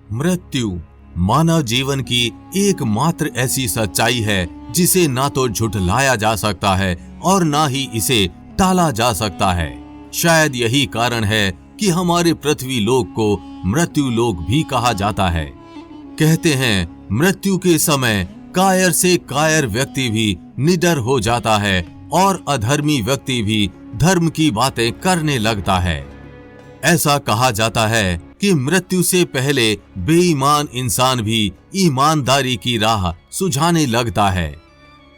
मृत्यु मानव जीवन की एकमात्र ऐसी सच्चाई है जिसे ना तो झुठलाया जा सकता है और ना ही इसे टाला जा सकता है। शायद यही कारण है कि हमारे पृथ्वी लोक को मृत्यु लोक भी कहा जाता है। कहते हैं मृत्यु के समय कायर से कायर व्यक्ति भी निडर हो जाता है और अधर्मी व्यक्ति भी धर्म की बातें करने लगता है। ऐसा कहा जाता है कि मृत्यु से पहले बेईमान इंसान भी ईमानदारी की राह सुझाने लगता है।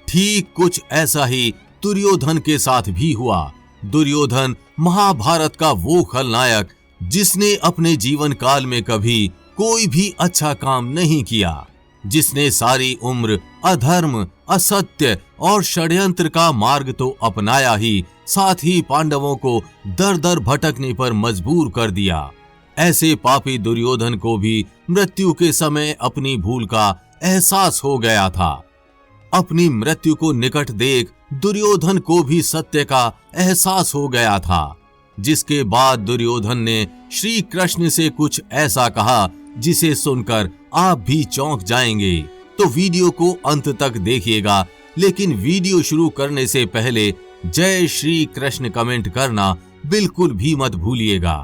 ठीक कुछ ऐसा ही दुर्योधन के साथ भी हुआ। दुर्योधन महाभारत का वो खलनायक जिसने अपने जीवन काल में कभी कोई भी अच्छा काम नहीं किया, जिसने सारी उम्र अधर्म, असत्य और षड्यंत्र का मार्ग तो अपनाया ही, साथ ही पांडवों को दर दर भटकने पर मजबूर कर दिया। ऐसे पापी दुर्योधन को भी मृत्यु के समय अपनी भूल का एहसास हो गया था। अपनी मृत्यु को निकट देख दुर्योधन को भी सत्य का एहसास हो गया था, जिसके बाद दुर्योधन ने श्री कृष्ण से कुछ ऐसा कहा जिसे सुनकर आप भी चौंक जाएंगे। तो वीडियो को अंत तक देखिएगा, लेकिन वीडियो शुरू करने से पहले जय श्री कृष्ण कमेंट करना बिल्कुल भी मत भूलिएगा।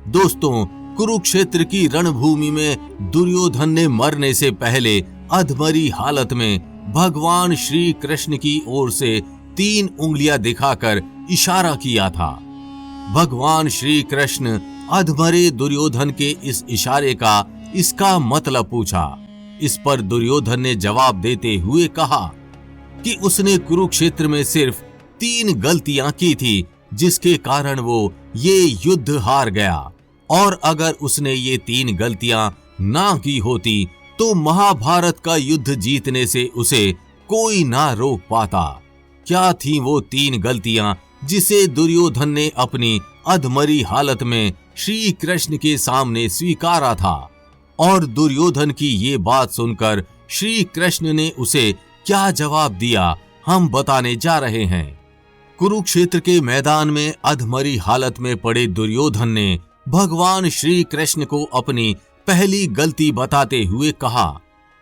दोस्तों, कुरुक्षेत्र की रणभूमि में दुर्योधन ने मरने से पहले अधमरी हालत में भगवान श्री कृष्ण की ओर से 3 उंगलियां दिखाकर इशारा किया था। भगवान श्री कृष्ण अधमरे दुर्योधन के इस इशारे का इसका मतलब पूछा। इस पर दुर्योधन ने जवाब देते हुए कहा कि उसने कुरुक्षेत्र में सिर्फ 3 गलतियां की थी, जिसके कारण वो ये युद्ध हार गया, और अगर उसने ये 3 गलतियां ना की होती तो महाभारत का युद्ध जीतने से उसे कोई ना रोक पाता। क्या थी वो 3 गलतियां जिसे दुर्योधन ने अपनी अधमरी हालत में श्री कृष्ण के सामने स्वीकारा था? और दुर्योधन की ये बात सुनकर श्री कृष्ण ने उसे क्या जवाब दिया, हम बताने जा रहे हैं। कुरुक्षेत्र के मैदान में अधमरी हालत में पड़े दुर्योधन ने भगवान श्री कृष्ण को अपनी पहली गलती बताते हुए कहा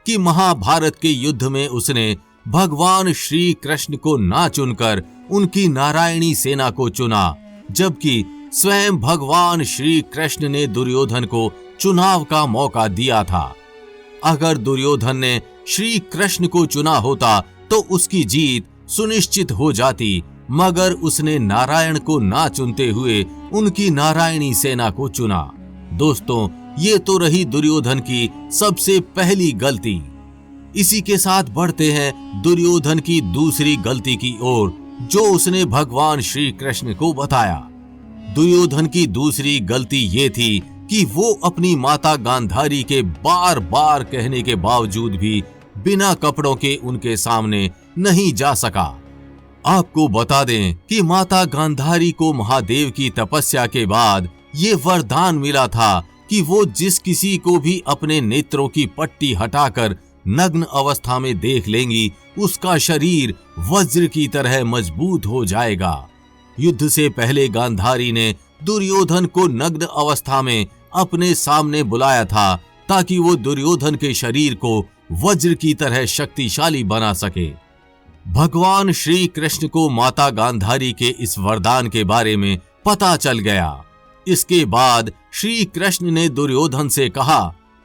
कि महाभारत के युद्ध में उसने भगवान श्री कृष्ण को ना चुनकर उनकी नारायणी सेना को चुना, जबकि स्वयं भगवान श्री कृष्ण ने दुर्योधन को चुनाव का मौका दिया था। अगर दुर्योधन ने श्री कृष्ण को चुना होता तो उसकी जीत सुनिश्चित हो जाती, मगर उसने नारायण को ना चुनते हुए उनकी नारायणी सेना को चुना। दोस्तों, ये तो रही दुर्योधन की सबसे पहली गलती। इसी के साथ बढ़ते हैं दुर्योधन की दूसरी गलती की ओर, जो उसने भगवान श्री कृष्ण को बताया। दुर्योधन की दूसरी गलती ये थी कि वो अपनी माता गांधारी के बार बार कहने के बावजूद भी बिना कपड़ों के उनके सामने नहीं जा सका। आपको बता दें कि माता गांधारी को महादेव की तपस्या के बाद ये वरदान मिला था कि वो जिस किसी को भी अपने नेत्रों की पट्टी हटाकर नग्न अवस्था में देख लेंगी, उसका शरीर वज्र की तरह मजबूत हो जाएगा। युद्ध से पहले गांधारी ने दुर्योधन को नग्न अवस्था में अपने सामने बुलाया था ताकि वो दुर्योधन के शरीर को वज्र की तरह शक्तिशाली बना सके। भगवान श्री कृष्ण को माता गांधारी के इस वरदान के बारे में पता चल गया। इसके बाद श्री कृष्ण ने दुर्योधन से कहा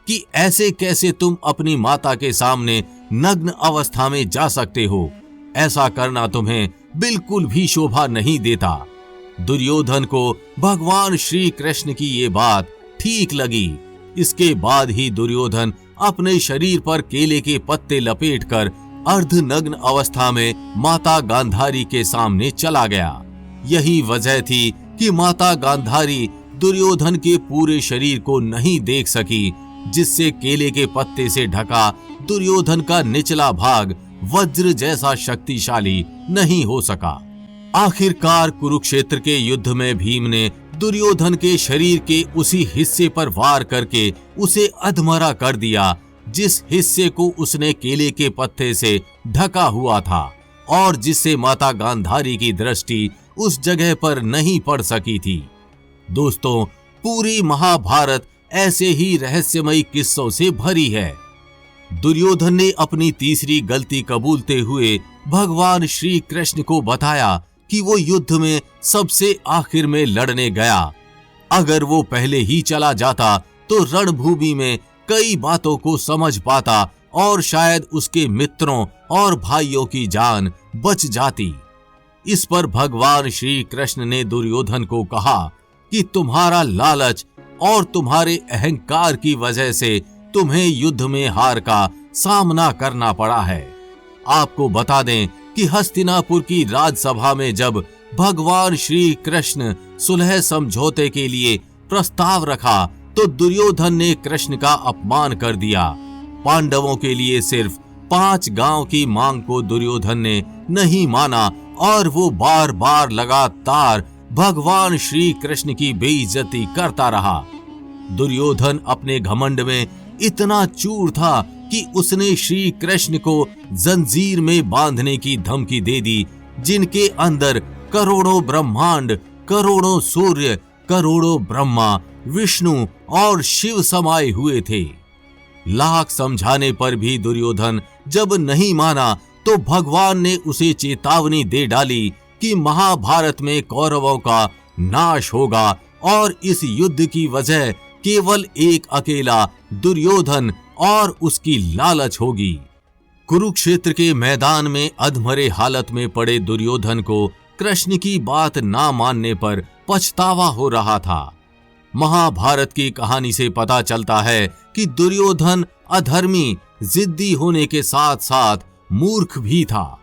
कि ऐसे कैसे तुम अपनी माता के सामने नग्न अवस्था में जा सकते हो? ऐसा करना तुम्हें बिल्कुल भी शोभा नहीं देता। दुर्योधन को भगवान श्री कृष्ण की ये बात ठीक लगी। इसके बाद ही दुर्योधन अपने शरीर पर केले के पत्ते लपेटकर अर्धनग्न अवस्था में माता गांधारी के सामने चला गया। यही वजह थी कि माता गांधारी दुर्योधन के पूरे शरीर को नहीं देख सकी, जिससे केले के पत्ते से ढका दुर्योधन का निचला भाग वज्र जैसा शक्तिशाली नहीं हो सका। आखिरकार कुरुक्षेत्र के युद्ध में भीम ने दुर्योधन के शरीर के उसी हिस्से पर वार करके उसे अधमरा कर दिया जिस हिस्से को उसने केले के पत्ते से ढका हुआ था और जिससे माता गांधारी की दृष्टि उस जगह पर नहीं पड़ सकी थी। दोस्तों, पूरी महाभारत ऐसे ही रहस्यमयी किस्सों से भरी है। दुर्योधन ने अपनी तीसरी गलती कबूलते हुए भगवान श्री कृष्ण को बताया कि वो युद्ध में सबसे आखिर में लड़ने गया। अगर वो पहले ही चला जाता तो रणभूमि में कई बातों को समझ पाता और शायद उसके मित्रों और भाइयों की जान बच जाती। इस पर भगवान श्री कृष्ण ने दुर्योधन को कहा कि तुम्हारा लालच और तुम्हारे अहंकार की वजह से तुम्हें युद्ध में हार का सामना करना पड़ा है। आपको बता दें कि हस्तिनापुर की राजसभा में जब भगवान श्री कृष्ण सुलह समझौते के लिए प्रस्ताव रखा तो दुर्योधन ने कृष्ण का अपमान कर दिया। पांडवों के लिए सिर्फ 5 गांव की मांग को दुर्योधन ने नहीं माना और वो बार बार लगातार भगवान श्री कृष्ण की बेइज्जती करता रहा। दुर्योधन अपने घमंड में इतना चूर था कि उसने श्री कृष्ण को जंजीर में बांधने की धमकी दे दी, जिनके अंदर करोड़ों ब्रह्मांड, करोड़ों सूर्य, करोड़ों ब्रह्मा, विष्णु और शिव समाये हुए थे। लाख समझाने पर भी दुर्योधन जब नहीं माना तो भगवान ने उसे चेतावनी दे डाली कि महाभारत में कौरवों का नाश होगा और इस युद्ध की वजह केवल एक अकेला दुर्योधन और उसकी लालच होगी। कुरुक्षेत्र के मैदान में अधमरे हालत में पड़े दुर्योधन को कृष्ण की बात ना मानने पर पछतावा हो रहा था। महाभारत की कहानी से पता चलता है कि दुर्योधन अधर्मी, जिद्दी होने के साथ साथ मूर्ख भी था।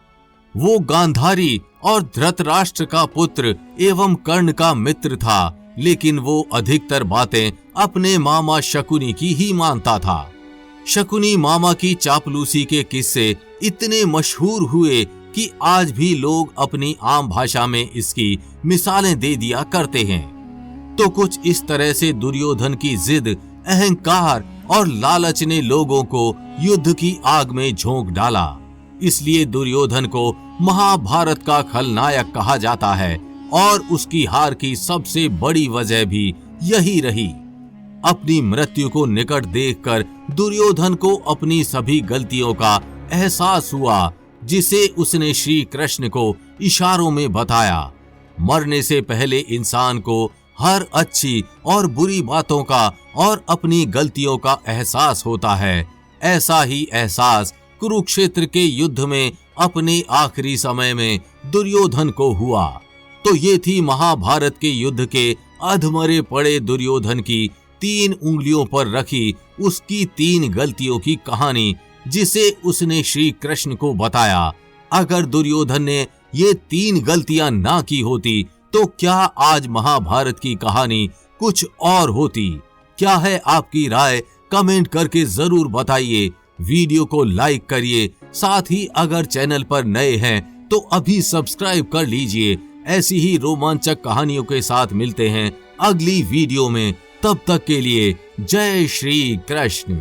वो गांधारी और धृतराष्ट्र का पुत्र एवं कर्ण का मित्र था, लेकिन वो अधिकतर बातें अपने मामा शकुनी की ही मानता था। शकुनी मामा की चापलूसी के किस्से इतने मशहूर हुए कि आज भी लोग अपनी आम भाषा में इसकी मिसालें दे दिया करते हैं। तो कुछ इस तरह से दुर्योधन की जिद, अहंकार और लालच ने लोगों को युद्ध की आग में झोंक डाला। इसलिए दुर्योधन को महाभारत का खलनायक कहा जाता है और उसकी हार की सबसे बड़ी वजह भी यही रही। अपनी मृत्यु को निकट देखकर दुर्योधन को अपनी सभी गलतियों का एहसास हुआ, जिसे उसने श्री कृष्ण को इशारों में बताया। मरने से पहले इंसान को हर अच्छी और बुरी बातों का और अपनी गलतियों का एहसास होता है। ऐसा ही एहसास कुरुक्षेत्र के युद्ध में अपने आखिरी समय में दुर्योधन को हुआ। तो ये थी महाभारत के युद्ध के अधमरे पड़े दुर्योधन की 3 उंगलियों पर रखी उसकी 3 गलतियों की कहानी, जिसे उसने श्री कृष्ण को बताया। अगर दुर्योधन ने ये 3 गलतियां ना की होती तो क्या आज महाभारत की कहानी कुछ और होती? क्या है आपकी राय? कमेंट करके जरूर बताइए। वीडियो को लाइक करिए, साथ ही अगर चैनल पर नए हैं तो अभी सब्सक्राइब कर लीजिए। ऐसी ही रोमांचक कहानियों के साथ मिलते हैं अगली वीडियो में। तब तक के लिए जय श्री कृष्ण।